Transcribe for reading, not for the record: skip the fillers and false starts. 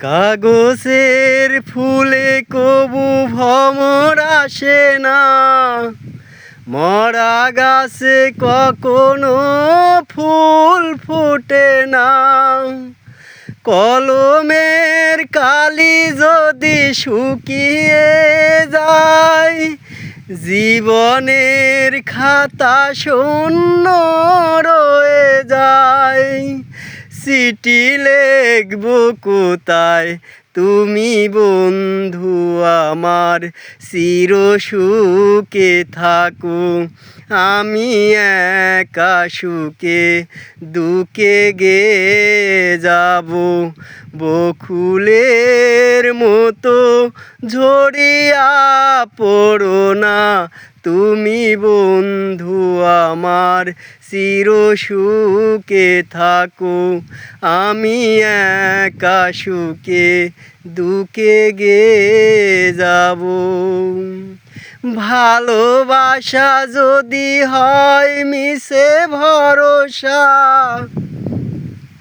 কাগজের ফুলে কবু ভ্রমর আসে না, মরা গাছে কখনো ফুল ফোটে না। কলমের কালি যদি শুকিয়ে যায়, জীবনের খাতা শূন্য রয়ে যায়। চিঠি লিখবো কোথায় তুমি বন্ধু আমার, চির সুখে থাকো আমি একা সুখে দুঃখে গে যাব। বকুলের মতো ঝরিয়া পড়ো না তুমি বন্ধু আমার, চির সুখে থাকো আমি একা সুখে দুঃখে গে যাব। ভালোবাসা যদি হয় মিছে ভরসা,